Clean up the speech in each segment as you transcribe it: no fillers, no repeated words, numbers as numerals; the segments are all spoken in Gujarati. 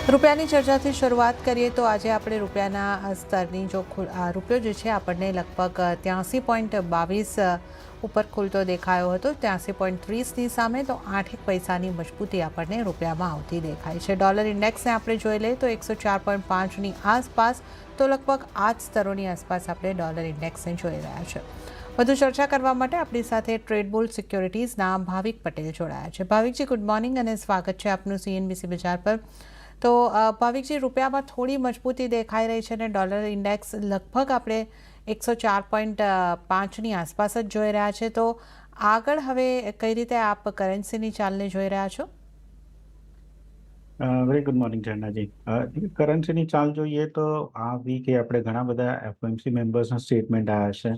રૂપિયાની ચર્ચાથી શરૂઆત કરીએ તો આજે આપણે રૂપિયાના સ્તરની જો રૂપિયો જે છે આપણને લગભગ 83.22 ઉપર ખુલતો દેખાયો હતો. 83.30ની સામે તો 8 પૈસાની મજબૂતી આપણને રૂપિયામાં આવતી દેખાય છે. ડોલર ઇન્ડેક્સને આપણે જોઈ લઈએ તો 104.5ની આસપાસ, તો લગભગ આ જ સ્તરોની આસપાસ આપણે ડોલર ઇન્ડેક્સને જોઈ રહ્યા છે. વધુ ચર્ચા કરવા માટે આપણી સાથે ટ્રેડબુલ સિક્યોરિટીઝના ભાવિક પટેલ જોડાયા છે. ભાવિકજી, ગુડ મોર્નિંગ અને સ્વાગત છે આપનું CNBC બજાર પર. તો ભાવિકજી, રૂપિયામાં થોડી મજબૂતી દેખાઈ રહી છે અને ડોલર ઇન્ડેક્સ લગભગ આપણે 104.5ની આસપાસ જ જોઈ રહ્યા છે. તો આગળ હવે કઈ રીતે આપ કરન્સીની ચાલને જોઈ રહ્યા છો? વેરી ગુડ મોર્નિંગ ઝરણાજી. કરન્સીની ચાલ જોઈએ તો આ વીકે આપણે ઘણા બધા FOMC મેમ્બર્સના સ્ટેટમેન્ટ આવ્યા છે.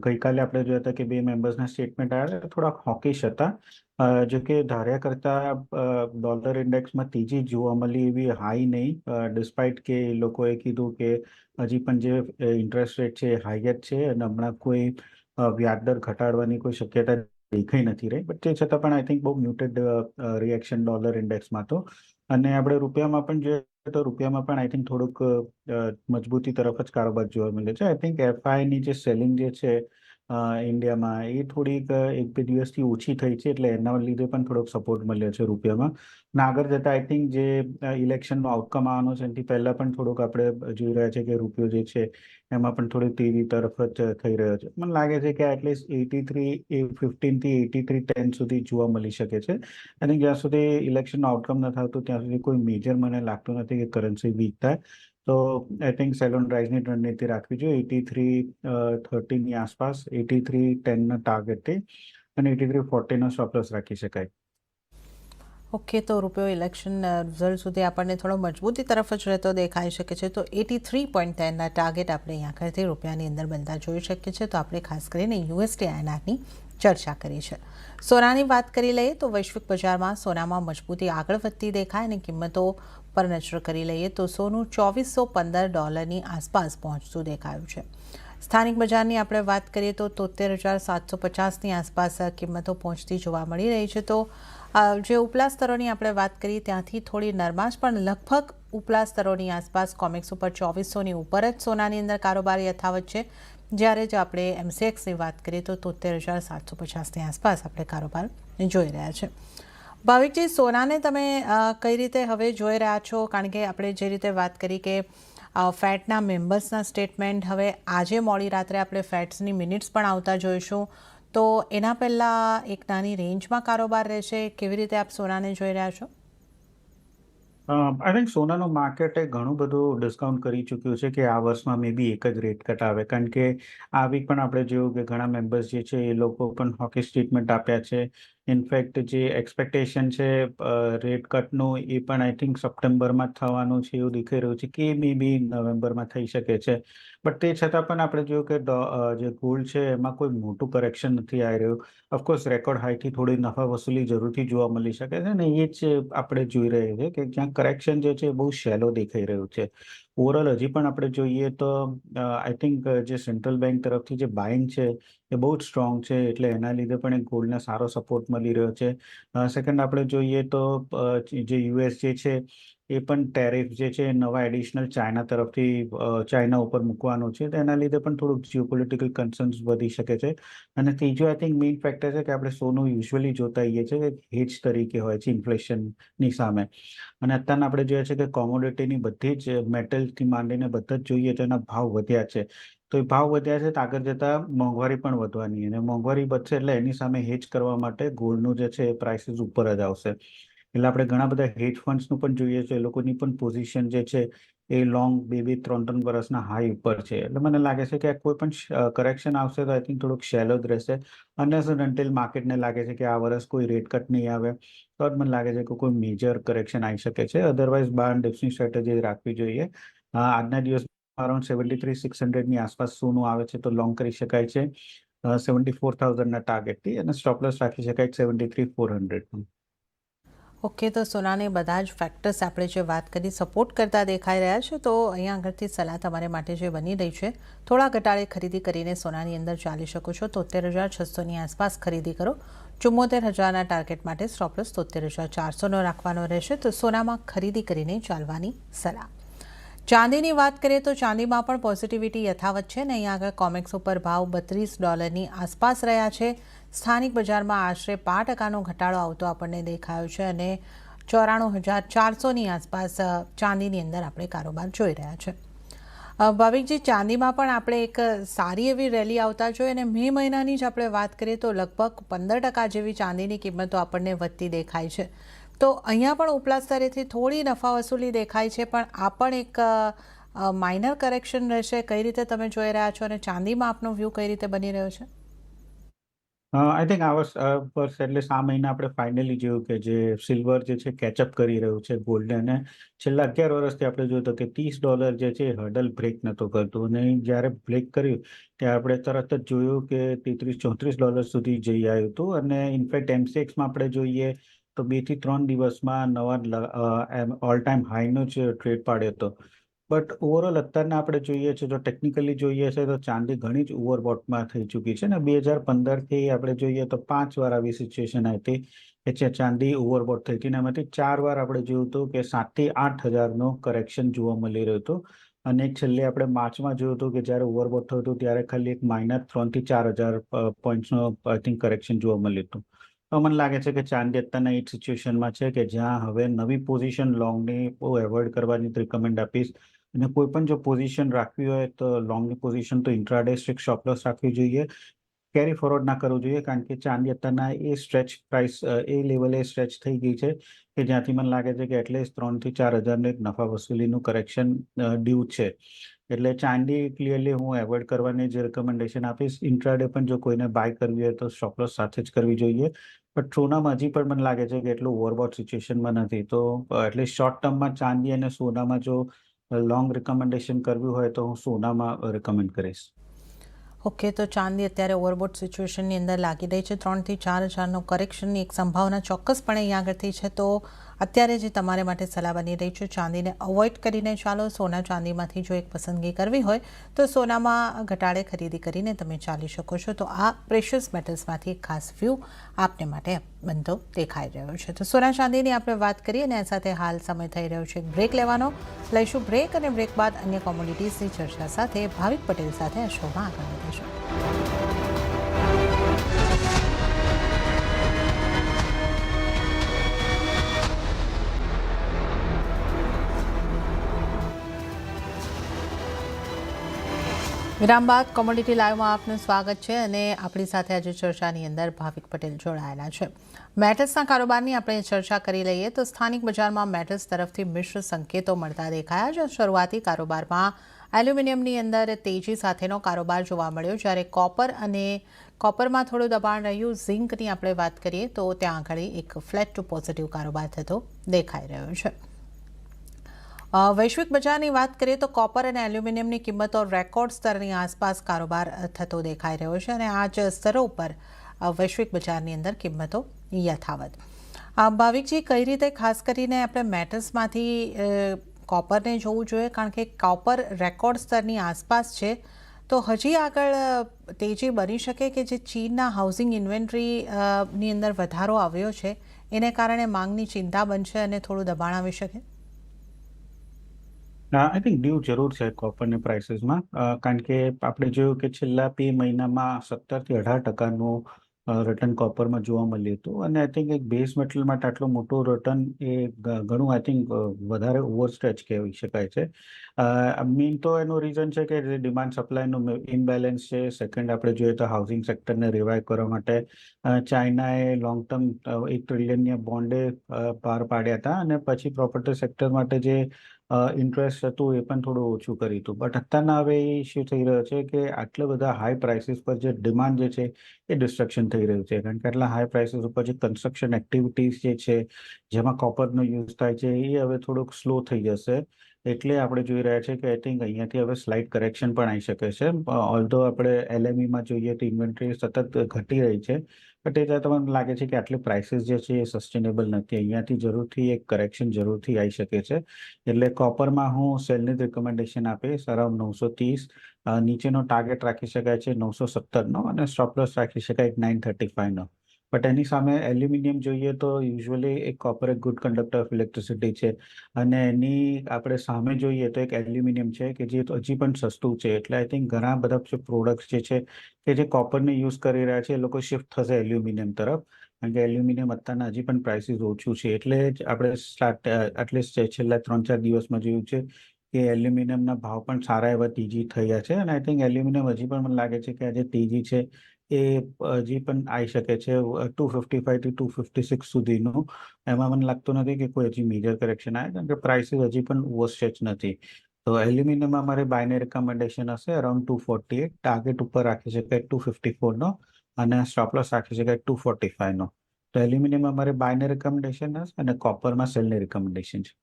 ગઈકાલે આપણે જોયા હતા કે 2 મેમ્બર્સના સ્ટેટમેન્ટ આવ્યા થોડા હોકિશ હતા. જો કે ધાર્યા કરતા ડોલર ઇન્ડેક્સમાં તેજી જોવા મળી એવી હાઈ નહીં, ડિસ્પાઇટ કે એ લોકોએ કીધું કે હજી પણ જે ઇન્ટરેસ્ટ રેટ છે એ હાઈ જ છે અને હમણાં કોઈ વ્યાજદર ઘટાડવાની કોઈ શક્યતા દેખાઈ નથી રહી. બટ તે છતાં પણ આઈ થિંક બહુ મ્યુટેડ રિએક્શન ડોલર ઇન્ડેક્સમાં તો. અને આપણે રૂપિયામાં પણ જોઈએ તો રૂપિયામાં પણ આઈ થિંક થોડુંક મજબૂતી તરફ જ કારોબાર જોવા મળે છે. આઈ થિંક FIની જે સેલિંગ જે છે ઇન્ડિયામાં એ થોડીક 1-2 દિવસથી ઓછી થઈ છે, એટલે એના લીધે પણ થોડોક સપોર્ટ મળ્યો છે રૂપિયામાં. અને આગળ જતાં આઈ થિંક જે ઇલેક્શનનો આઉટકમ આવવાનો છે એનાથી પહેલાં પણ થોડુંક આપણે જોઈ રહ્યા છે કે રૂપિયો જે છે એમાં પણ થોડી તેજી તરફ જ થઈ રહ્યો છે. મને લાગે છે કે એટલીસ્ટ 83.15 થી 83.10 સુધી જોવા મળી શકે છે. અને જ્યાં સુધી ઇલેક્શનનો આઉટકમ ન થતું ત્યાં સુધી કોઈ મેજર મને લાગતું નથી કે કરન્સી વીક થાય. તો આઈ થિંક સેલ ઓન રાઇઝની રણનીતિ રાખવી જોઈએ 83.30ની આસપાસ, 83.10ના ટાર્ગેટથી અને 83.40નો સ્ટોપ લોસ રાખી શકાય. ઓકે, તો રૂપિયો ઇલેક્શન રિઝલ્ટ સુધી આપણને થોડો મજબૂતી તરફ જ રહેતો દેખાઈ શકે છે. તો 83.10ના ટાર્ગેટ આપણે અહીંયા આગળથી રૂપિયાની અંદર બનતા જોઈ શકીએ છીએ. તો આપણે ખાસ કરીને USD INRની ચર્ચા કરી છે. સોનાની વાત કરી લઈએ તો વૈશ્વિક બજારમાં સોનામાં મજબૂતી આગળ વધતી દેખાય અને કિંમતો પર નજર કરી લઈએ તો સોનું $2415 આસપાસ પહોંચતું દેખાયું છે. સ્થાનિક બજારની આપણે વાત કરીએ તો 73,750ની આસપાસ કિંમતો પહોંચતી જોવા મળી રહી છે. તો જે ઉપલા સ્તરોની આપણે વાત કરીએ ત્યાંથી થોડી નરમાશ, પણ લગભગ ઉપલા સ્તરોની આસપાસ કોમેક્સ ઉપર 2400ની ઉપર જ સોનાની અંદર કારોબાર યથાવત છે. જ્યારે જ આપણે MCXની વાત કરીએ તો 73,750ની આસપાસ આપણે કારોબાર જોઈ રહ્યા છે. ભાવિકજી, સોનાને તમે કઈ રીતે હવે જોઈ રહ્યા છો? કારણ કે આપણે જે રીતે વાત કરી કે ફેટના મેમ્બર્સના સ્ટેટમેન્ટ, હવે આજે મોડી રાત્રે આપણે ફેટ્સની મિનિટ્સ પણ આવતા જોઈશું. તો એના પહેલાં એક નાની રેન્જમાં કારોબાર રહેશે. કેવી રીતે આપ સોનાને જોઈ રહ્યા છો? આઈ થિંક સોનાનું માર્કેટ ઘણું બધું ડિસ્કાઉન્ટ કરી ચૂક્યું છે કે આ વર્ષમાં મે બી એક જ રેટ કટ આવે. કારણ કે આ વીક પણ આપણે જોયું કે ઘણા મેમ્બર્સ જે છે એ લોકો પણ હોકિશ સ્ટેટમેન્ટ આપ્યા છે. ઇનફેક્ટ જે એક્સપેક્ટેશન છે રેટ કટનું એ પણ આઈ થિંક સપ્ટેમ્બરમાં થવાનું છે એવું દેખાઈ રહ્યું છે કે મે બી નવેમ્બરમાં થઈ શકે છે. બટ તે છતાં પણ આપણે જોયું કે જે ગોલ્ડ છે એમાં કોઈ મોટું કરેક્શન નથી આવી રહ્યું. ઓફકોર્સ રેકોર્ડ હાઈથી થોડી નફા વસૂલી જરૂરથી જોવા મળી શકે છે ને એ જ આપણે જોઈ રહ્યા છીએ કે જ્યાં કરેક્શન જે છે બહુ શેલો દેખાઈ રહ્યું છે. ઓવરઓલ હજી પણ આપણે જોઈએ તો આઈ થિંક જે સેન્ટ્રલ બેંક તરફથી જે બાઇંગ છે એ બહુ જ સ્ટ્રોંગ છે, એટલે એના લીધે પણ એક ગોલ્ડને સારો સપોર્ટ મળી રહ્યો છે. સેકન્ડ આપણે જોઈએ તો જે US જે છે એ પણ ટેરિફ જે છે નવા એડિશનલ ચાઇના તરફથી ચાઇના ઉપર મૂકવાનું છે, તો એના લીધે પણ થોડુંક જીઓપોલિટિકલ કન્સર્ન્સ વધી શકે છે. અને ત્રીજો આઈ થિંક મેઇન ફેક્ટર છે કે આપણે સોનું યુઝ્યુઅલી જોતા હોઈએ છીએ કે હેજ તરીકે હોય છે ઇન્ફ્લેશનની સામે. અને અત્યારના આપણે જોઈએ છીએ કે કોમોડિટીની બધી જ મેટલથી માંડીને બધા જ જોઈએ તો એના ભાવ વધ્યા છે. તો એ ભાવ વધ્યા છે તો આગળ જતાં મોંઘવારી પણ વધવાની, અને મોંઘવારી વધશે એટલે એની સામે હેજ કરવા માટે ગોલ્ડનું જે છે એ પ્રાઇસીસ ઉપર જ આવશે. એટલે આપણે ઘણા બધા હેજ ફંડ્સનું પણ જોઈએ છે, એ લોકોની પણ પોઝિશન જે છે એ લોંગ 2-3 વર્ષના હાઈ ઉપર છે. એટલે મને લાગે છે કે કોઈ પણ કરેક્શન આવશે તો આઈ થિંક થોડુંક શેલો જ રહેશે. અનલેસ એન્ડ અનટિલ માર્કેટને લાગે છે કે આ વર્ષ કોઈ રેટ કટ નહીં આવે તો જ મને લાગે છે કે કોઈ મેજર કરેક્શન આવી શકે છે. અધરવાઇઝ બાર ડિપ્સની સ્ટ્રેટેજી રાખવી જોઈએ. આજના દિવસ અરાઉન્ડ 73,600ની આસપાસ સોનું આવે છે તો લોંગ કરી શકાય છે 74,000ના ટાર્ગેટથી, અને સ્ટોપ લોસ રાખી શકાય 73,400. ઓકે, તો સોનાને બધા જ ફેક્ટર્સ આપણે જે વાત કરી સપોર્ટ કરતા દેખાઈ રહ્યા છે. તો અહીંયા આગળથી સલાહ તમારે માટે જે બની રહી છે, થોડા ઘટાડે ખરીદી કરીને સોનાની અંદર ચાલી શકો છો. 73,600ની આસપાસ ખરીદી કરો 74,000ના ટાર્ગેટ માટે સ્ટોપ લોસ 73,400નો રાખવાનો રહેશે. તો સોનામાં ખરીદી કરીને ચાલવાની સલાહ. ચાંદીની વાત કરીએ તો ચાંદીમાં પણ પોઝિટિવિટી યથાવત છે ને અહીંયા આગળ કોમેક્સ ઉપર ભાવ $32 આસપાસ રહ્યા છે. સ્થાનિક બજારમાં આશરે 5% ઘટાડો આવતો આપણને દેખાયો છે અને 94,400ની આસપાસ ચાંદીની અંદર આપણે કારોબાર જોઈ રહ્યા છે. ભાવિકજી, ચાંદીમાં પણ આપણે એક સારી એવી રેલી આવતા જોઈએ અને મે મહિનાની જ આપણે વાત કરીએ તો લગભગ 15% જેવી ચાંદીની કિંમતો આપણને વધતી દેખાય છે. તો અહીંયા પણ ઉપલા સ્તરેથી થોડી નફા વસૂલી દેખાય છે, પણ આ પણ એક માઇનર કરેક્શન રહેશે. કઈ રીતે તમે જોઈ રહ્યા છો અને ચાંદીમાં આપનો વ્યૂ કઈ રીતે બની રહ્યો છે? આઈ થિંક આ વર્ષ એટલે આ મહિના આપણે ફાઇનલી જોયું કે જે સિલ્વર જે છે કેચઅપ કરી રહ્યું છે ગોલ્ડ, અને છેલ્લા 11 વર્ષથી આપણે જોયું તો કે $30 જે છે હર્ડલ બ્રેક નહોતું કરતું, અને જ્યારે બ્રેક કર્યું ત્યારે આપણે તરત જ જોયું કે $33-34 સુધી જઈ આવ્યું હતું. અને ઇનફેક્ટ એમસીએક્સમાં આપણે જોઈએ તો 2 થી 3 દિવસમાં નવા ઓલ ટાઈમ હાઈનો જ ટ્રેડ પાડ્યો હતો. બટ ઓવરઓલ અત્યારના આપણે જોઈએ છે, જો ટેકનિકલી જોઈએ છે તો ચાંદી ઘણી જ ઓવરબોટમાં થઈ ચૂકી છે ને 2015થી આપણે જોઈએ તો 5 વાર આવી સિચ્યુએશન આવી હતી કે ચાંદી ઓવરબોટ થઈ હતી, અને એમાંથી 4 વાર આપણે જોયું હતું કે 7,000 થી 8,000નો કરેક્શન જોવા મળી રહ્યું હતું. અને છેલ્લે આપણે માર્ચમાં જોયું હતું કે જ્યારે ઓવરબોટ થયું હતું ત્યારે ખાલી એક -3,000 થી 4,000 પોઈન્ટ્સનો આઈ થિંક કરેક્શન જોવા મળ્યું હતું. તો મને લાગે છે કે ચાંદી અત્યારના એ સિચ્યુએશનમાં છે કે જ્યાં હવે નવી પોઝિશન લોંગની બહુ એવોઇડ કરવાની રિકમેન્ડ આપીશ. અને કોઈ પણ જો પોઝિશન રાખવી હોય તો લોંગની પોઝિશન તો ઇન્ટ્રાડે સ્ટ્રિક્ટ સ્ટોપ લોસ રાખવી જોઈએ, કેરી ફોરવર્ડ ના કરવું જોઈએ, કારણ કે ચાંદી અત્યારના એ સ્ટ્રેચ પ્રાઇસ એ લેવલે સ્ટ્રેચ થઈ ગઈ છે કે જ્યાંથી મને લાગે છે કે એટલીસ્ટ 3,000 થી 4,000નું એક નફા વસૂલીનું કરેક્શન ડ્યુ છે. એટલે ચાંદી ક્લિયરલી હું એવોઇડ કરવાની જ રિકમેન્ડેશન આપીશ. ઇન્ટ્રાડે પણ જો કોઈને બાય કરવી હોય તો સ્ટોપ લોસ સાથે જ કરવી જોઈએ. બટ સોનામાં હજી પણ મને લાગે છે કે એટલું ઓવરબોટ સિચ્યુએશનમાં નથી, તો એટલીસ્ટ શોર્ટ ટર્મમાં ચાંદી અને સોનામાં જો લોંગ રિકમેન્ડેશન કરવી હોય તો હું સોનામાં રિકમેન્ડ કરીશ. ઓકે, તો ચાંદી અત્યારે ઓવરબોટ સિચ્યુએશનની અંદર લાગી રહી છે. 3,000 થી 4,000નો કરેક્શનની એક સંભાવના ચોક્કસપણે અહીંયા આગળથી છે. તો અત્યારે જે તમારે માટે સલાહ બની રહી છે, ચાંદીને અવોઇડ કરીને ચાલો. સોના ચાંદીમાંથી જો એક પસંદગી કરવી હોય તો સોનામાં ઘટાડે ખરીદી કરીને તમે ચાલી શકો છો. તો આ પ્રેશિયસ મેટલ્સમાંથી એક ખાસ વ્યૂ આપને માટે બનતો દેખાઈ રહ્યો છે. તો સોના ચાંદીની આપણે વાત કરીએ અને આ સાથે હાલ સમય થઈ રહ્યો છે બ્રેક લેવાનો. લઈશું બ્રેક અને બ્રેક બાદ અન્ય કોમોડિટીઝની ચર્ચા સાથે ભાવિક પટેલ સાથે આ શોમાં આગળ વધીશું. વિરામ બાદ કોમોડિટી લાઈવમાં આપનું સ્વાગત છે અને આપણી સાથે આજે ચર્ચાની અંદર ભાવિક પટેલ જોડાયેલા છે. મેટલ્સના કારોબારની આપણે ચર્ચા કરી લઈએ તો સ્થાનિક બજારમાં મેટલ્સ તરફથી મિશ્ર સંકેતો મળતા દેખાયા છે. શરૂઆતી કારોબારમાં એલ્યુમિનિયમની અંદર તેજી સાથેનો કારોબાર જોવા મળ્યો, જ્યારે કોપરમાં થોડું દબાણ રહ્યું. ઝિંકની આપણે વાત કરીએ તો ત્યાં આગળ એક ફ્લેટ ટુ પોઝિટિવ કારોબાર થતો દેખાઈ રહ્યો છે. વૈશ્વિક બજારની વાત કરીએ તો કોપર અને એલ્યુમિનિયમની કિંમતો રેકોર્ડ સ્તરની આસપાસ કારોબાર થતો દેખાઈ રહ્યો છે અને આ જ સ્તરો ઉપર વૈશ્વિક બજારની અંદર કિંમતો યથાવત. ભાવિકજી, કઈ રીતે ખાસ કરીને આપણે મેટલ્સમાંથી કોપરને જોવું જોઈએ, કારણ કે કોપર રેકોર્ડ સ્તરની આસપાસ છે, તો હજી આગળ તેજી બની શકે કે જે ચીનના હાઉસિંગ ઇન્વેન્ટરીની અંદર વધારો આવ્યો છે એને કારણે માંગની ચિંતા બનશે અને થોડું દબાણ આવી શકે? આઈ થિંક ડ્યુ જરૂર છે કોપરની પ્રાઇસીસમાં, કારણ કે આપણે જોયું કે છેલ્લા 2 મહિનામાં 17 થી 18%નું રિટર્ન કોપરમાં જોવા મળ્યું હતું. અને આઈ થિંક એક બેઝ મેટલ માટે આટલું મોટું રિટર્ન એ ઘણું આઈ થિંક વધારે ઓવરસ્ટ્રેચ કહી શકાય છે. મેઇન તો એનું રીઝન છે કે ડિમાન્ડ સપ્લાયનું ઇમ્બેલેન્સ છે. સેકન્ડ આપણે જોઈએ તો હાઉસિંગ સેક્ટરને રિવાઇવ કરવા માટે ચાઇનાએ લોંગ ટર્મ 1 ટ્રિલિયનની બોન્ડે બહાર પાડ્યા હતા, અને પછી પ્રોપર્ટી સેક્ટર માટે જે ઇન્ટરેસ્ટ હતું એ પણ થોડું ઓછું કર્યું હતું. બટ અત્યારના હવે એ ઇસ્યુ થઈ રહ્યો છે કે આટલા બધા હાઈ પ્રાઇસીસ પર જે ડિમાન્ડ જે છે એ ડિસ્ટ્રક્શન થઈ રહ્યું છે, કારણ કે આટલા હાઈ પ્રાઇસીસ ઉપર જે કન્સ્ટ્રક્શન એક્ટિવિટીઝ જે છે જેમાં કોપરનો યુઝ થાય છે એ હવે થોડુંક સ્લો થઈ જશે. એટલે આપણે જોઈ રહ્યા છે કે આઈ થિંક અહીંયાથી હવે સ્લાઇટ કરેક્શન પણ આવી શકે છે. ઓલ્ધો આપણે એલએમઈમાં જોઈએ તો ઇન્વેન્ટરી સતત ઘટી રહી છે, બટ એ તમને લાગે છે કે આટલી પ્રાઇસીસ જે છે એ સસ્ટેનેબલ નથી. અહીંયાથી જરૂરથી એક કરેક્શન જરૂરથી આવી શકે છે. એટલે કોપરમાં હું સેલની રિકમેન્ડેશન આપીશ અરાઉન્ડ 930. નીચેનો ટાર્ગેટ રાખી શકાય છે 917નો, અને સ્ટોપ લોસ રાખી શકાય 935નો. બટ એની સામે એલ્યુમિનિયમ જોઈએ તો યુઝ્યુઅલી એક કોપર એક ગુડ કંડક્ટર ઓફ ઇલેક્ટ્રિસિટી છે, અને એની આપણે સામે જોઈએ તો એક એલ્યુમિનિયમ છે કે જે તો હજી પણ સસ્તું છે. એટલે આઈ થિંક ઘણા બધા જે પ્રોડક્ટ્સ જે છે કે જે કોપરને યુઝ કરી રહ્યા છે એ લોકો શિફ્ટ થશે એલ્યુમિનિયમ તરફ, કારણ કે એલ્યુમિનિયમ અત્યારના હજી પણ પ્રાઇસીસ ઓછું છે. એટલે જ આપણે એટલીસ્ટ છેલ્લા 3-4 દિવસમાં જોયું છે કે એલ્યુમિનિયમના ભાવ પણ સારા એવા તેજી થયા છે, અને આઈ થિંક એલ્યુમિનિયમ હજી પણ મને લાગે છે કે આ જે તેજી છે એ હજી પણ આવી શકે છે 255 થી 256 સુધીનું. એમાં મને લાગતું નથી કે કોઈ હજી મેજર કરેક્શન આવે, કારણ કે પ્રાઇસીસ હજી પણ ઓવરસ્ટ્રેચ નથી. તો એલ્યુમિનિયમમાં મારે બાયને રિકમેન્ડેશન હશે અરાઉન્ડ 248, ટાર્ગેટ ઉપર રાખી શકાય 254નો, અને સ્ટોપ લોસ રાખી શકાય 245નો. તો એલ્યુમિનિયમમાં મારે બાયને રિકમેન્ડેશન હશે અને કોપરમાં સેલની રિકમેન્ડેશન છે.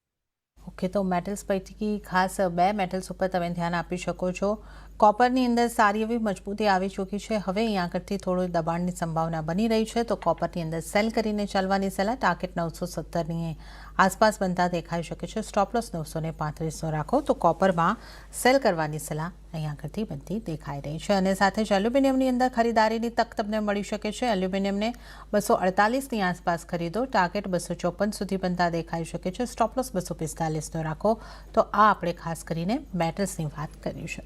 ઓકે, તો મેટલ્સ પૈકી ખાસ બે મેટલ્સ ઉપર તમે ધ્યાન આપી શકો છો. કોપરની અંદર સારી એવી મજબૂતી આવી ચૂકી છે. હવે અહીં આગળથી થોડું દબાણની સંભાવના બની રહી છે, તો કોપરની અંદર સેલ કરીને ચાલવાની સલાહ. ટાર્ગેટ 917ની આસપાસ બનતા દેખાઈ શકે છે. સ્ટોપ લોસ 935નો રાખો, તો કોપરમાં સેલ કરવાની સલાહ અહીં આગળથી બનતી દેખાઈ રહી છે. અને સાથે જ એલ્યુમિનિયમની અંદર ખરીદારીની તક તમને મળી શકે છે. એલ્યુમિનિયમને 248ની આસપાસ ખરીદો, ટાર્ગેટ 254 સુધી બનતા દેખાઈ શકે છે. સ્ટોપ લોસ 245નો રાખો. તો આ આપણે ખાસ કરીને મેટલ્સની વાત કરી છે.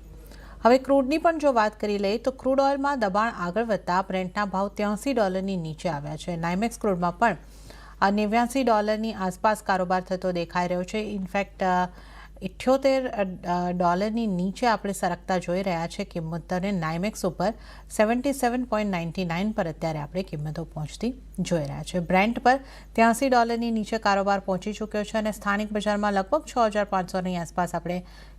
હવે ક્રૂડની પણ જો વાત કરી લઈએ તો ક્રૂડ ઓઇલમાં દબાણ આગળ વધતા બ્રેન્ટના ભાવ $83 નીચે આવ્યા છે. નાઇમેક્સ ક્રૂડમાં પણ $89 આસપાસ કારોબાર થતો દેખાઈ રહ્યો છે. ઇનફેક્ટ $78 નીચે આપણે સરકતા જોઈ રહ્યા છે કિંમત, અને નાઇમેક્સ ઉપર 77.99 પર અત્યારે આપણે કિંમતો પહોંચતી જોઈ રહ્યા છે. બ્રેન્ટ પર $83 નીચે કારોબાર પહોંચી ચૂક્યો છે, અને સ્થાનિક બજારમાં લગભગ 6,500ની આસપાસ આપણે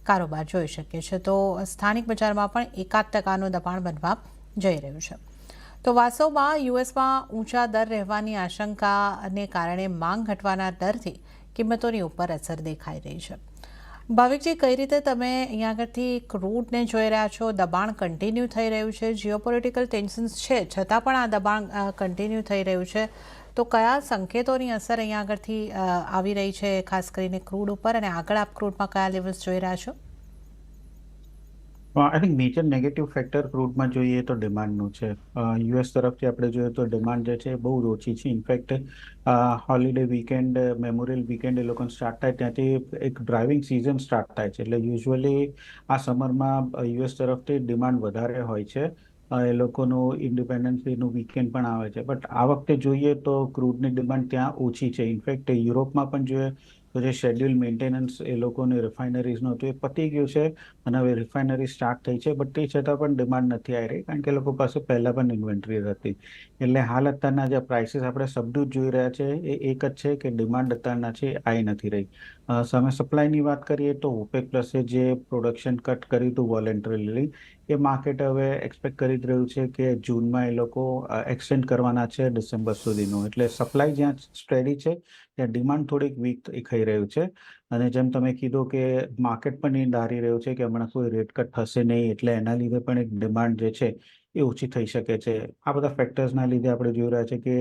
કારોબાર જોઈ શકીએ છીએ. તો સ્થાનિક બજારમાં પણ 1% દબાણ બનવા જઈ રહ્યું છે. તો વાસ્તવમાં યુએસમાં ઊંચા દર રહેવાની આશંકાને કારણે માંગ ઘટવાના દરથી કિંમતોની ઉપર અસર દેખાઈ રહી છે. ભાવિકજી, કઈ રીતે તમે અહીંયા આગળથી ક્રૂડને જોઈ રહ્યા છો? દબાણ કન્ટિન્યુ થઈ રહ્યું છે, જીઓપોલિટિકલ ટેન્શન્સ છે છતાં પણ આ દબાણ કન્ટિન્યુ થઈ રહ્યું છે. તો કયા સંકેતોની અસર અહીંયા આગળથી આવી રહી છે, ખાસ કરીને ક્રૂડ ઉપર, અને આગળ આપ ક્રૂડમાં કયા લેવલ્સ જોઈ રહ્યા છો? I think major negative factor ક્રૂડમાં જોઈએ તો ડિમાન્ડનું છે. યુએસ તરફથી આપણે જોઈએ તો ડિમાન્ડ જે છે બહુ જ ઓછી છે. In fact holiday weekend, memorial weekend એ લોકોને સ્ટાર્ટ થાય ત્યાંથી એક ડ્રાઇવિંગ સિઝન સ્ટાર્ટ થાય છે. એટલે યુઝ્યુઅલી આ સમરમાં યુએસ તરફથી ડિમાન્ડ વધારે હોય છે. એ લોકોનું ઇન્ડિપેન્ડન્સ ડેનું વીકેન્ડ પણ આવે છે. બટ આ વખતે જોઈએ તો ક્રૂડની ડિમાન્ડ ત્યાં ઓછી છે. ઇનફેક્ટ યુરોપમાં પણ જોઈએ તો જે શેડ્યુલ મેન્ટેનન્સ એ લોકોની રિફાઇનરીઝનું હતું એ પતી ગયું છે, અને હવે રિફાઇનરી સ્ટાર્ટ થઈ છે. બટ તે છતાં પણ ડિમાન્ડ નથી આવી રહી, કારણ કે લોકો પાસે પહેલાં પણ ઇન્વેન્ટરી હતી. એટલે હાલ અત્યારના જે પ્રાઇસીસ આપણે સબડ્યુટ જોઈ રહ્યા છે એ એક જ છે કે ડિમાન્ડ અત્યારના છે આવી નથી રહી. સામે સપ્લાયની વાત કરીએ તો ઓપેક પ્લસે જે પ્રોડક્શન કટ કર્યું હતું વોલેન્ટરીલી, એ માર્કેટ હવે એક્સપેક્ટ કરી જ રહ્યું છે કે જૂનમાં એ લોકો એક્સટેન્ડ કરવાના છે ડિસેમ્બર સુધીનું. એટલે સપ્લાય જ્યાં સ્ટેડી છે ત્યાં ડિમાન્ડ થોડીક વીક દેખાઈ રહ્યું છે. અને જેમ તમે કીધું કે માર્કેટ પણ એ ધારી રહ્યું છે કે હમણાં કોઈ રેટ કટ થશે નહીં, એટલે એના લીધે પણ એક ડિમાન્ડ જે છે એ ઓછી થઈ શકે છે. આ બધા ફેક્ટર્સના લીધે આપણે જોઈ રહ્યા છે કે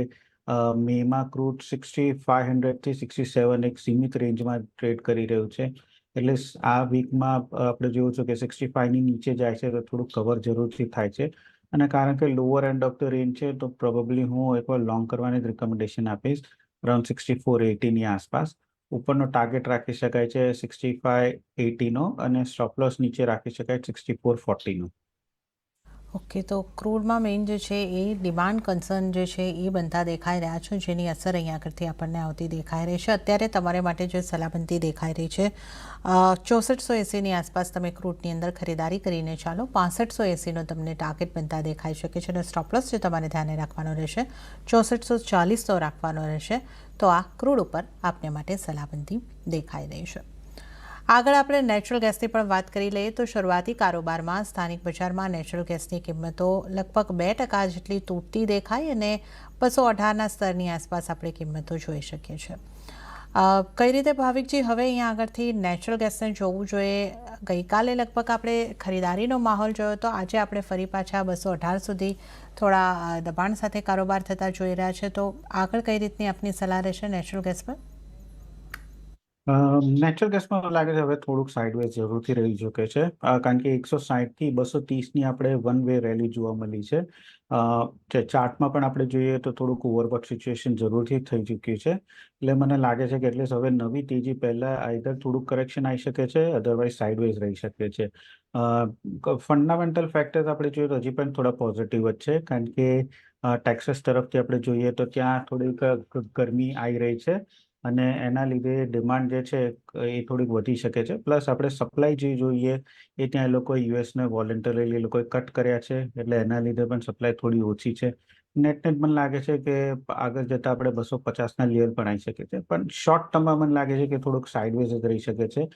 મેમાં ક્રૂડ 6500 થી 67 એક સીમિત રેન્જમાં ટ્રેડ કરી રહ્યું છે. એટલે આ વીકમાં આપણે જોયું છે કે 65ની નીચે જાય છે તો થોડુંક કવર જરૂરથી થાય છે. અને કારણ કે lower end of the range છે તો પ્રોબેબલી હું એકવાર લોંગ કરવાની જ રિકમેન્ડેશન આપીશ અરાઉન્ડ 6480ની આસપાસ. ઉપરનો ટાર્ગેટ રાખી શકાય છે 6580નો, અને સ્ટોપ લોસ નીચે રાખી શકાય 6440નો. ઓકે, તો ક્રૂડમાં મેઇન જે છે એ ડિમાન્ડ કન્સર્ન જે છે એ બનતા દેખાઈ રહ્યા છે, જેની અસર અહીંયા આગળથી આપણને આવતી દેખાઈ રહી છે. અત્યારે તમારે માટે જે સલાહબંધી દેખાઈ રહી છે 6480ની આસપાસ તમે ક્રૂડની અંદર ખરીદારી કરીને ચાલો. 6580નો તમને ટાર્ગેટ બનતા દેખાઈ શકે છે, અને સ્ટોપ લોસ જે તમારે ધ્યાને રાખવાનો રહેશે 6440 રાખવાનો રહેશે. તો આ ક્રૂડ ઉપર આપને માટે સલાહબંધી દેખાઈ રહી છે. આગળ આપણે નેચરલ ગેસની પણ વાત કરી લઈએ તો શરૂઆતી કારોબારમાં સ્થાનિક બજારમાં નેચરલ ગેસની કિંમતો લગભગ 2% જેટલી તૂટતી દેખાઈ, અને 218ના સ્તરની આસપાસ આપણે કિંમતો જોઈ શકીએ છીએ. કઈ રીતે ભાવિકજી હવે અહીંયા આગળથી નેચરલ ગેસને જોવું જોઈએ? ગઈકાલે લગભગ આપણે ખરીદારીનો માહોલ જોયો તો આજે આપણે ફરી પાછા 218 સુધી થોડા દબાણ સાથે કારોબાર થતા જોઈ રહ્યા છે. તો આગળ કઈ રીતની આપની સલાહ રહેશે નેચરલ ગેસ પર? નેચરલ ગેસમાં મને લાગે છે હવે થોડુંક સાઇડવેઝ જરૂરથી રહી શકે છે, કારણ કે 160 થી 230 આપણે વન વે રેલી જોવા મળી છે. ચાર્ટમાં પણ આપણે જોઈએ તો થોડુંક ઓવરબોટ સિચ્યુએશન જરૂરથી થઈ ચૂક્યું છે. એટલે મને લાગે છે કે એટલીસ્ટ હવે નવી તેજી પહેલા આઈધર થોડુંક કરેક્શન આવી શકે છે, અધરવાઇઝ સાઇડવેઝ રહી શકે છે. ફંડામેન્ટલ ફેક્ટર્સ આપણે જોઈએ તો હજી પણ થોડા પોઝિટિવ જ છે, કારણ કે ટેક્સાસ તરફથી આપણે જોઈએ તો ત્યાં થોડીક ગરમી આવી રહી છે અને એના લીધે ડિમાન્ડ જે છે એ થોડીક વધી શકે છે. પ્લસ આપણે સપ્લાય જે જોઈએ એ ત્યાં એ લોકો યુએસને વોલેન્ટરીલી એ લોકોએ કટ કર્યા છે, એટલે એના લીધે પણ સપ્લાય થોડી ઓછી છે. નેટ નેટ મને લાગે છે કે આગળ જતાં આપણે 250ના લેવલ પણ આવી શકે છે, પણ શોર્ટ ટર્મમાં મને લાગે છે કે થોડુંક સાઇડવેઝ જ રહી શકે છે,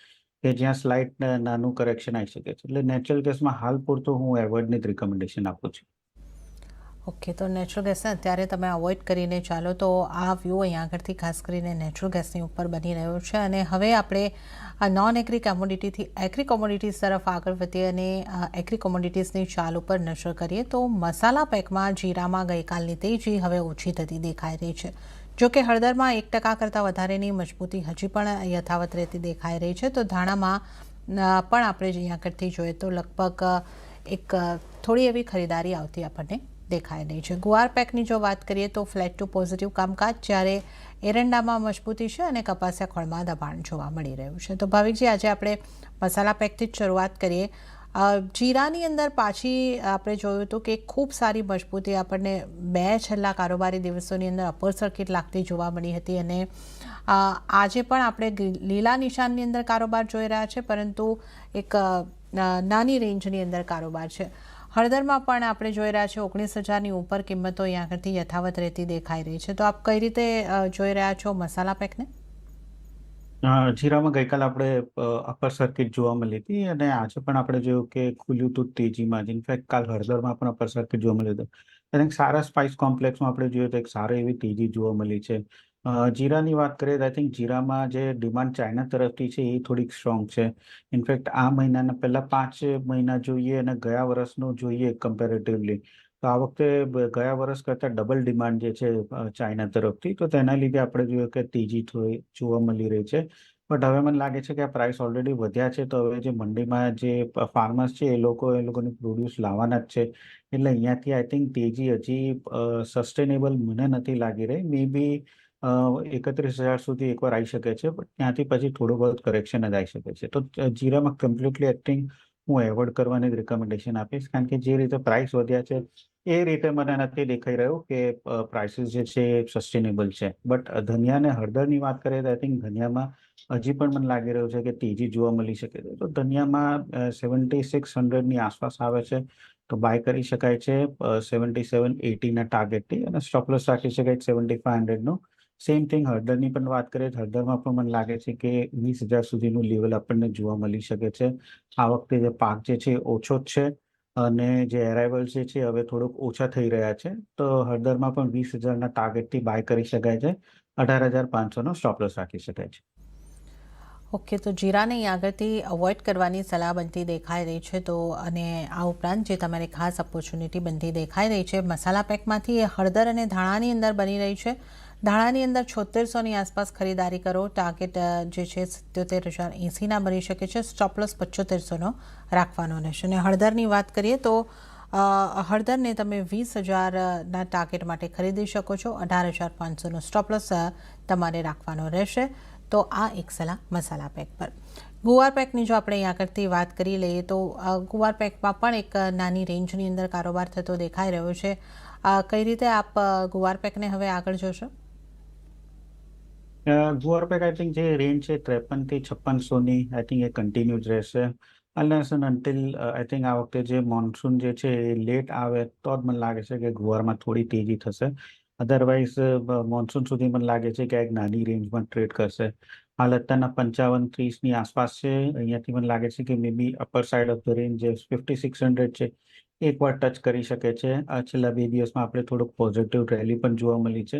કે જ્યાં સ્લાઇટ નાનું કરેક્શન આવી શકે છે. એટલે નેચરલ ગેસમાં હાલ પૂરતું હું એવોર્ડની જ રિકમેન્ડેશન આપું છું. ઓકે, તો નેચરલ ગેસને અત્યારે તમે અવોઇડ કરીને ચાલો. તો આ વ્યૂ અહીંયા આગળથી ખાસ કરીને નેચરલ ગેસની ઉપર બની રહ્યો છે. અને હવે આપણે નોન એગ્રી કોમોડિટીથી એગ્રી કોમોડિટીઝ તરફ આગળ વધીએ અને એગ્રી કોમોડિટીઝની ચાલ ઉપર નજર કરીએ તો મસાલા પેકમાં જીરામાં ગઈકાલની તેજી હવે ઓછી થતી દેખાઈ રહી છે. જોકે હળદરમાં 1% કરતાં વધારેની મજબૂતી હજી પણ યથાવત રહેતી દેખાઈ રહી છે. તો ધાણામાં પણ આપણે અહીંયા આગળથી જોઈએ તો લગભગ એક થોડી એવી ખરીદારી આવતી આપણને દેખાઈ રહી છે. ગુવાર પેકની જો વાત કરીએ તો ફ્લેટ ટુ પોઝિટિવ કામકાજ, જ્યારે એરંડામાં મજબૂતી છે અને કપાસિયા ખોળમાં દબાણ જોવા મળી રહ્યું છે. તો ભાવિકજી, આજે આપણે મસાલા પેકથી જ શરૂઆત કરીએ. જીરાની અંદર પાછી આપણે જોયું હતું કે ખૂબ સારી મજબૂતી આપણને છેલ્લા કારોબારી દિવસોની અંદર અપર સર્કિટ લાગતી જોવા મળી હતી અને આજે પણ આપણે લીલા નિશાનની અંદર કારોબાર જોઈ રહ્યા છે, પરંતુ એક નાની રેન્જની અંદર કારોબાર છે. હળદરમાં પણ આપણે જોઈ રહ્યા છીએ 19,000ની ઉપર કિંમતો અહીંયા આગળથી યથાવત રહેતી દેખાઈ રહી છે. તો આપ કઈ રીતે જોઈ રહ્યા છો મસાલા પેકને? જીરામાં ગઈકાલ આપણે અપર સર્કિટ જોવા મળી હતી અને આજે પણ આપણે જોયું કે ખુલ્યું હતું તેજીમાં જ. ઇનફેક્ટ કાલ હળદરમાં પણ અપર સર્કિટ જોવા મળ્યું હતું. અને સારા સ્પાઇસ કોમ્પ્લેક્સમાં આપણે જોઈએ તો એક સારી એવી તેજી જોવા મળી છે. જીરાની વાત કરીએ તો આઈ થિંક જીરામાં જે ડિમાન્ડ ચાઇના તરફથી છે એ થોડીક સ્ટ્રોંગ છે. ઇનફેક્ટ આ મહિનાના પહેલા 5 મહિના જોઈએ અને ગયા વર્ષનું જોઈએ કમ્પેરેટિવલી, તો આ વખતે ગયા વર્ષ કરતાં ડબલ ડિમાન્ડ જે છે ચાઇના તરફથી, તો તેના લીધે આપણે જોઈએ કે તેજી થોડી જોવા મળી રહી છે. બટ હવે મને લાગે છે કે આ પ્રાઇસ ઓલરેડી વધ્યા છે, તો હવે જે મંડીમાં જે ફાર્મર્સ છે એ લોકોની પ્રોડ્યુસ લાવવાના જ છે. એટલે અહીંયાથી આઈ થિંક તેજી હજી સસ્ટેનેબલ મને નથી લાગી રહી. મે બી 31,000 સુધી એકવાર આવી શકે છે, બટ ત્યાંથી પછી થોડું બહુ કરેક્શન જ આવી શકે છે. તો જીરામાં કમ્પ્લીટલી એક્ટિંગ હું એવોર્ડ કરવાની જ રિકમેન્ડેશન આપીશ, કારણ કે જે રીતે પ્રાઇસ વધ્યા છે એ રીતે મને નથી દેખાઈ રહ્યું કે પ્રાઇસીસ જે છે એ સસ્ટેનેબલ છે. બટ ધનિયા અને હળદરની વાત કરીએ તો આઈ થિંક ધનિયામાં હજી પણ મને લાગી રહ્યું છે કે તેજી જોવા મળી શકે છે. તો ધનિયામાં 7600ની આસપાસ આવે છે, તો બાય કરી શકાય છે 7780ના ટાર્ગેટથી, અને સ્ટોપ લોસ રાખી શકાય 7500નો. સેમ થિંગ હળદરની પણ વાત કરીએ તો હળદરમાં પણ મને લાગે છે કે 20,000 સુધીનું લેવલ આપણને જોવા મળી શકે છે. આ વખતે જે પાક જે છે ઓછો જ છે અને જે એરાઇવલ છે હવે થોડુંક ઓછા થઈ રહ્યા છે, તો હળદરમાં પણ 20,000ના ટાર્ગેટથી બાય કરી શકાય છે. 18,500નો સ્ટોપ લોસ રાખી શકાય છે. ઓકે, તો જીરાને અહીં આગળથી અવોઇડ કરવાની સલાહ બનતી દેખાઈ રહી છે. તો અને આ ઉપરાંત જે તમારી ખાસ ઓપોર્ચ્યુનિટી બનતી દેખાઈ રહી છે મસાલા પેકમાંથી, એ હળદર અને ધાણાની અંદર બની રહી છે. ધાણાની અંદર 7600ની આસપાસ ખરીદારી કરો. ટાર્ગેટ જે છે 77,080ના બની શકે છે. સ્ટોપ લોસ 7500નો રાખવાનો રહેશે. અને હળદરની વાત કરીએ તો હળદરને તમે 20,000ના ટાર્ગેટ માટે ખરીદી શકો છો. 18,500નો સ્ટોપ લોસ તમારે રાખવાનો રહેશે. તો આ એક સલાહ મસાલા પેક પર. ગુવાર પેકની જો આપણે અહીં આગળથી વાત કરી લઈએ તો ગુવાર પેકમાં પણ એક નાની રેન્જની અંદર કારોબાર થતો દેખાઈ રહ્યો છે. કઈ રીતે આપ ગુવાર પેકને હવે આગળ જોશો? ગુવાર પેક આઈ થિંક જે રેન્જ છે 53 થી 5600ની આઈ થિંક એ કન્ટિન્યુ જ રહેશે. Unless and until I think આ વખતે જે મોન્સૂન જે છે એ લેટ આવે તો જ મને લાગે છે કે ગુવારમાં થોડી તેજી થશે. અધરવાઇઝ મોન્સૂન સુધી મને લાગે છે કે એક નાની રેન્જમાં ટ્રેડ કરશે. હાલ અત્યારના 55-30ની આસપાસ છે. અહીંયાથી મને લાગે છે કે may be upper side of the range જે 5600 છે એકવાર ટચ કરી શકે છે. છેલ્લા 2 દિવસમાં આપણે થોડુંક પોઝિટિવ રેલી પણ જોવા મળી છે.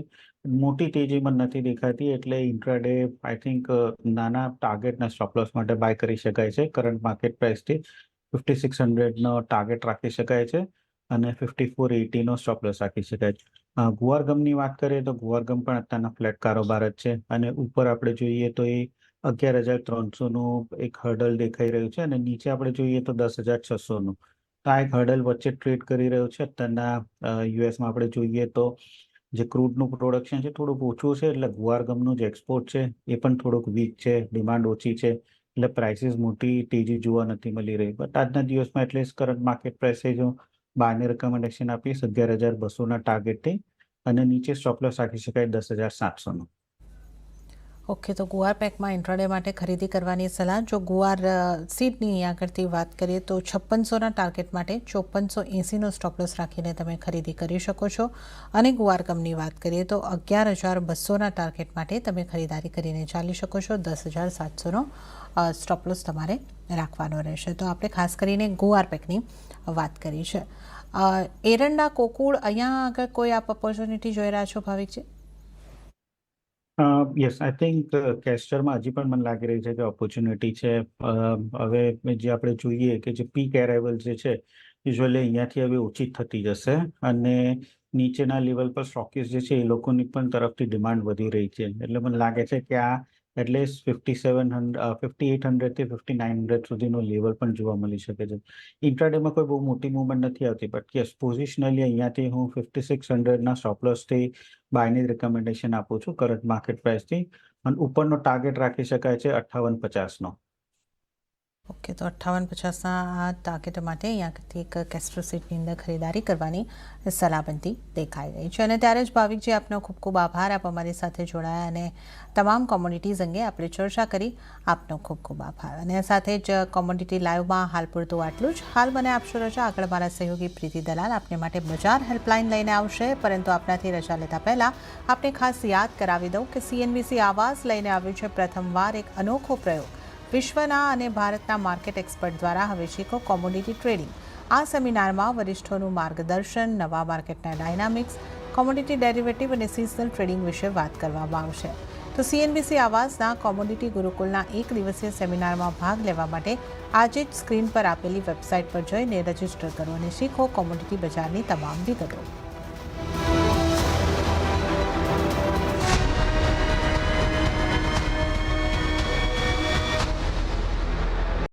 મોટી તેજી મને નથી દેખાતી, એટલે ઇન્ટ્રાડે આઈ થિંક નાના ટાર્ગેટના સ્ટોપ લોસ માટે બાય કરી શકાય છે. કરંટ માર્કેટ પ્રાઇસથી 5600નો ટાર્ગેટ રાખી શકાય છે અને 5480નો સ્ટોપ લોસ રાખી શકાય છે. ગુવાર ગમની વાત કરીએ તો ગુવાર ગમ પણ અત્યારના ફ્લેટ કારોબાર જ છે અને ઉપર આપણે જોઈએ તો એ 11,300નું એક હર્ડલ દેખાઈ રહ્યું છે અને નીચે આપણે જોઈએ તો 10,600નું. તો આ એક હર્ડલ વચ્ચે ટ્રેડ કરી રહ્યો છે. અત્યારના યુએસમાં આપણે જોઈએ તો જે ક્રૂડનું પ્રોડક્શન છે થોડુંક ઓછું છે, એટલે ગુવાર ગમનું જે એક્સપોર્ટ છે એ પણ થોડુંક વીક છે, ડિમાન્ડ ઓછી છે, એટલે પ્રાઇસીસ મોટી તેજી જોવા નથી મળી રહી. બટ આજના દિવસમાં એટલીસ્ટ કરંટ માર્કેટ પ્રાઇસે જો બાયની રેકમેન્ડેશન આપીશ 11,200ના ટાર્ગેટથી અને નીચે સ્ટોપ લોસ રાખી શકાય 10,700નો. ઓકે, તો ગુવાર પેકમાં ઇન્ટ્રાડે માટે ખરીદી કરવાની સલાહ. જો ગુવાર સીડની અહીં આગળથી વાત કરીએ તો 5600ના ટાર્ગેટ માટે 5480નો સ્ટોપ લોસ રાખીને તમે ખરીદી કરી શકો છો. અને ગુવાર ગમની વાત કરીએ તો 11,200ના ટાર્ગેટ માટે તમે ખરીદારી કરીને ચાલી શકો છો. 10,700નો સ્ટોપ લોસ તમારે રાખવાનો રહેશે. તો આપણે ખાસ કરીને ગુવાર પેકની વાત કરી છે. એરંડા કોકુળ અહીંયા આગળ કોઈ આપ ઓપોર્ચ્યુનિટી જોઈ રહ્યા છો ભાવિકજી? યસ, આઈ થિંક કેસ્ટરમાં હજી પણ મને લાગી રહી છે કે ઓપોર્ચ્યુનિટી છે. હવે જે આપણે જોઈએ કે જે પીક એરાઇવલ જે છે યુઝ્યુઅલી અહીંયાથી હવે ઓછી જ થતી જશે અને નીચેના લેવલ પર સ્ટોકીસ જે છે એ લોકોની પણ તરફથી ડિમાન્ડ વધી રહી છે. એટલે મને લાગે છે કે આ એટલીસ્ટ 5,800થી 5,900 સુધીનો લેવલ પણ જોવા મળી શકે છે. ઇન્ટ્રાડેમાં કોઈ બહુ મોટી મૂવમેન્ટ નથી આવતી, બટ યસ, પોઝિશનલી અહીંયાથી હું 5,600ના સ્ટોપ લોસથી બાયની રિકમેન્ડેશન આપું છું કરંટ માર્કેટ પ્રાઇસથી, અને ઉપરનો ટાર્ગેટ રાખી શકાય છે 5850નો. ઓકે, તો 5850ના આ ટાર્ગેટ માટે અહીંયાથી એક કેસ્ટ્રો સીટની અંદર ખરીદારી કરવાની સલાહ બનતી દેખાઈ રહી છે. અને ત્યારે જ ભાવિકજી, આપનો ખૂબ ખૂબ આભાર. આપ અમારી સાથે જોડાયા અને તમામ કોમોડિટીઝ અંગે આપણે ચર્ચા કરી. આપનો ખૂબ ખૂબ આભાર. અને સાથે જ કોમોડિટી લાઈવમાં હાલ પૂરતું આટલું જ. હાલ મને આપશો રજા. આગળ મારા સહયોગી પ્રીતિ દલાલ આપને માટે બજાર હેલ્પલાઇન લઈને આવશે, પરંતુ આપનાથી રજા લેતા પહેલાં આપને ખાસ યાદ કરાવી દઉં કે CNBC આવાસ લઈને આવ્યું છે પ્રથમવાર એક અનોખો પ્રયોગ. વિશ્વના અને ભારતના માર્કેટ એક્સપર્ટ દ્વારા હવે શીખો કોમોડિટી ટ્રેડિંગ. આ સેમિનારમાં વરિષ્ઠોનું માર્ગદર્શન, નવા માર્કેટના ડાયનામિક્સ, કોમોડિટી ડેરિવેટિવ અને સિઝનલ ટ્રેડિંગ વિશે વાત કરવામાં આવશે. તો CNBC આવાસના કોમોડિટી ગુરુકુલના એક દિવસીય સેમિનારમાં ભાગ લેવા માટે આજે જ સ્ક્રીન પર આપેલી વેબસાઇટ પર જઈને રજીસ્ટર કરો અને શીખો કોમોડિટી બજારની તમામ વિગતો.